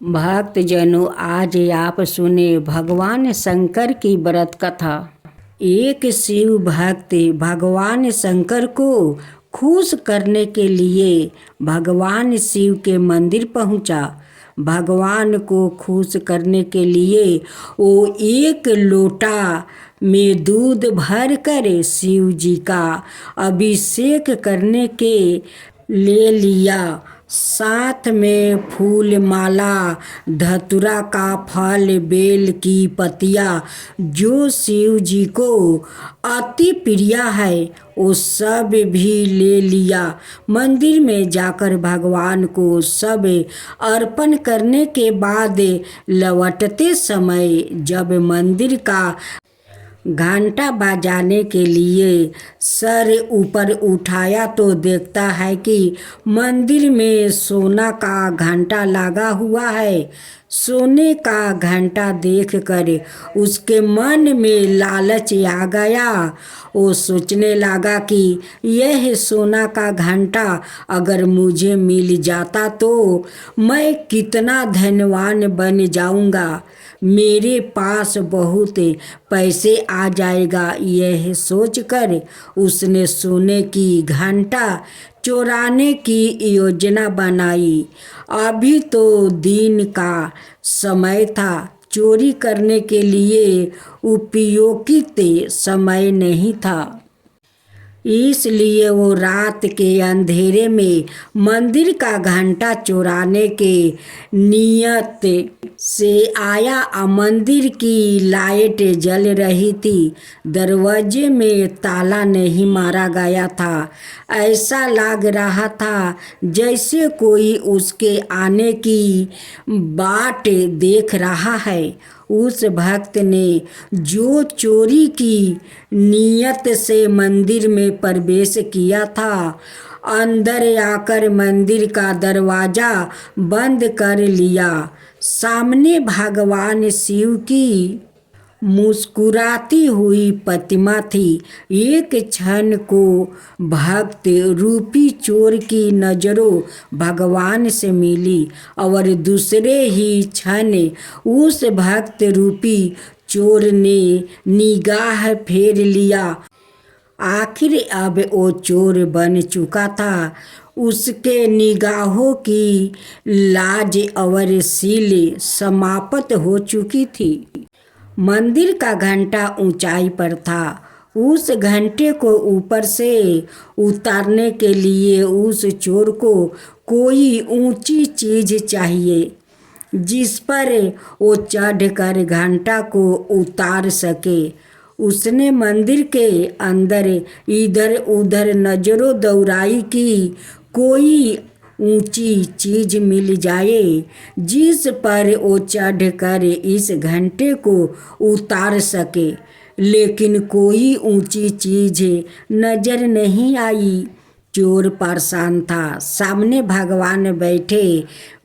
भक्तजनों, आज आप सुने भगवान शंकर की व्रत कथा। एक शिव भक्त भगवान शंकर को खुश करने के लिए भगवान शिव के मंदिर पहुंचा। भगवान को खुश करने के लिए वो एक लोटा में दूध भर कर शिव जी का अभिषेक करने के ले लिया। साथ में फूल माला, धतूरा का फल, बेल की पत्तियाँ जो शिव जी को अति प्रिय है वो सब भी ले लिया। मंदिर में जाकर भगवान को सब अर्पण करने के बाद लौटते समय जब मंदिर का घंटा बजाने के लिए सर ऊपर उठाया तो देखता है कि मंदिर में सोना का घंटा लगा हुआ है। सोने का घंटा देखकर उसके मन में लालच आ गया। वो सोचने लगा कि यह सोना का घंटा अगर मुझे मिल जाता तो मैं कितना धनवान बन जाऊंगा, मेरे पास बहुत पैसे आ जाएगा। यह सोचकर उसने सोने की घंटा चुराने की योजना बनाई। अभी तो दिन का समय था, चोरी करने के लिए उपयोगित समय नहीं था। इसलिए वो रात के अंधेरे में मंदिर का घंटा चुराने के नियत से आया। मंदिर की लाइट जल रही थी, दरवाजे में ताला नहीं मारा गया था। ऐसा लग रहा था जैसे कोई उसके आने की बाट देख रहा है। उस भक्त ने जो चोरी की नियत से मंदिर में प्रवेश किया था, अंदर आकर मंदिर का दरवाजा बंद कर लिया। सामने भगवान शिव की मुस्कुराती हुई प्रतिमा थी। एक क्षण को भक्त रूपी चोर की नजरों भगवान से मिली और दूसरे ही क्षण उस भक्त रूपी चोर ने निगाह फेर लिया। आखिर अब वो चोर बन चुका था। उसके निगाहों की लाज और सील समाप्त हो चुकी थी। मंदिर का घंटा ऊंचाई पर था। उस घंटे को ऊपर से उतारने के लिए उस चोर को कोई ऊंची चीज चाहिए जिस पर वो चढ़कर घंटा को उतार सके। उसने मंदिर के अंदर इधर उधर नजरों दौड़ाई कि कोई ऊंची चीज मिल जाए जिस पर वो चढ़कर इस घंटे को उतार सके, लेकिन कोई ऊंची चीज नजर नहीं आई। चोर परेशान था। सामने भगवान बैठे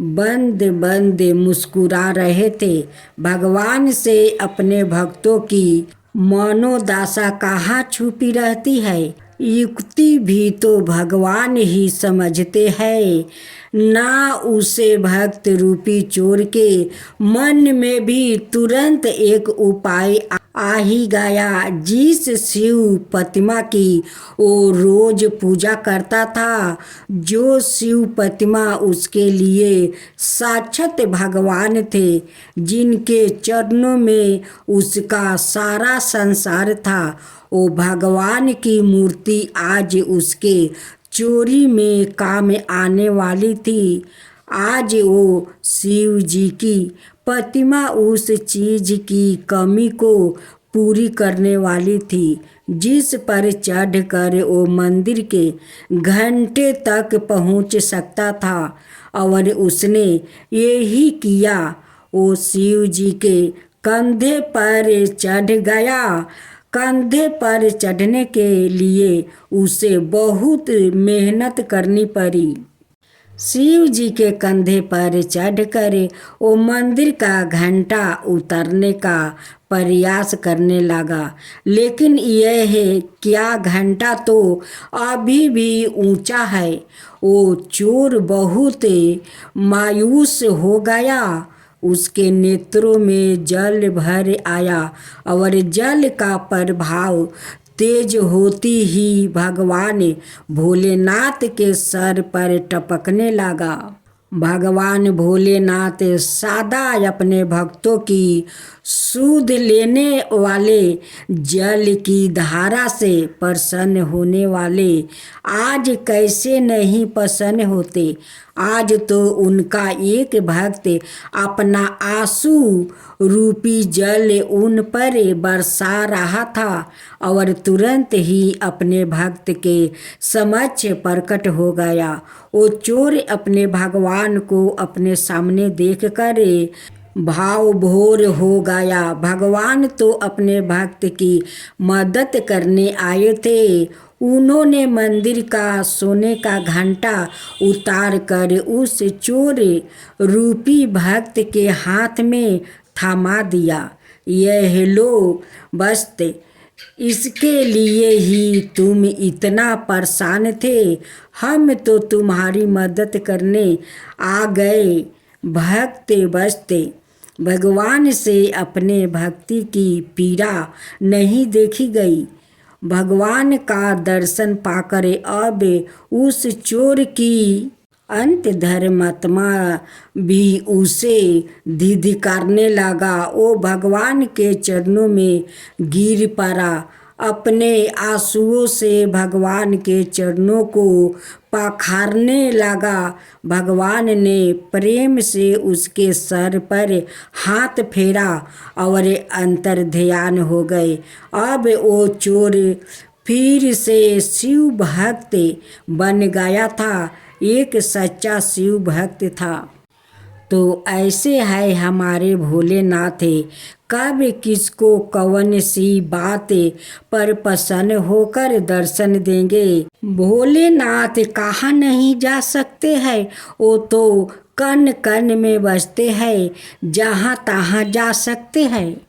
बंद बंद मुस्कुरा रहे थे। भगवान से अपने भक्तों की मनोदशा कहाँ छुपी रहती है, युक्ति भी तो भगवान ही समझते हैं ना। उसे भक्त रूपी चोर के मन में भी तुरंत एक उपाय आ ही गया। जिस शिव प्रतिमा की वो रोज पूजा करता था, जो शिव प्रतिमा उसके लिए साक्षात भगवान थे, जिनके चरणों में उसका सारा संसार था, वो भगवान की मूर्ति आज उसके चोरी में काम आने वाली थी। आज वो शिव जी की प्रतिमा उस चीज की कमी को पूरी करने वाली थी जिस पर चढ़कर वो मंदिर के घंटे तक पहुंच सकता था। और उसने यही किया। वो शिव जी के कंधे पर चढ़ गया। कंधे पर चढ़ने के लिए उसे बहुत मेहनत करनी पड़ी। शिव जी के कंधे पर चढ़कर वो मंदिर का घंटा उतारने का प्रयास करने लगा, लेकिन यह है क्या, घंटा तो अभी भी ऊंचा है। वो चोर बहुत मायूस हो गया, उसके नेत्रों में जल भर आया और जल का प्रभाव तेज होती ही भगवान भोलेनाथ के सर पर टपकने लगा। भगवान भोलेनाथ सदा अपने भक्तों की सूध लेने वाले, जल की धारा से प्रसन्न होने वाले, आज कैसे नहीं प्रसन्न होते। आज तो उनका एक भक्त अपना आंसू रूपी जल उन पर बरसा रहा था और तुरंत ही अपने भक्त के समक्ष प्रकट हो गया। वो चोर अपने भगवान को अपने सामने देखकर भाव भोर हो गया। भगवान तो अपने भक्त की मदद करने आए थे। उन्होंने मंदिर का सोने का घंटा उतार कर उस चोर रूपी भक्त के हाथ में थमा दिया। यह लो बस्ते, इसके लिए ही तुम इतना परेशान थे, हम तो तुम्हारी मदद करने आ गए। भक्त बस्ते, भगवान से अपने भक्ति की पीड़ा नहीं देखी गई। भगवान का दर्शन पाकर अब उस चोर की अंत धर्मात्मा भी उसे धिक्कारने लगा। वो भगवान के चरणों में गिर पड़ा, अपने आंसुओं से भगवान के चरणों को पखारने लगा। भगवान ने प्रेम से उसके सर पर हाथ फेरा और अंतर ध्यान हो गए। अब वो चोर फिर से शिव भक्त बन गया था, एक सच्चा शिव भक्त था। तो ऐसे है हमारे भोलेनाथ, कब किसको कौन सी बात पर प्रसन्न होकर दर्शन देंगे। भोलेनाथ कहाँ नहीं जा सकते हैं, वो तो कण कण में बसते हैं, जहाँ तहाँ जा सकते हैं।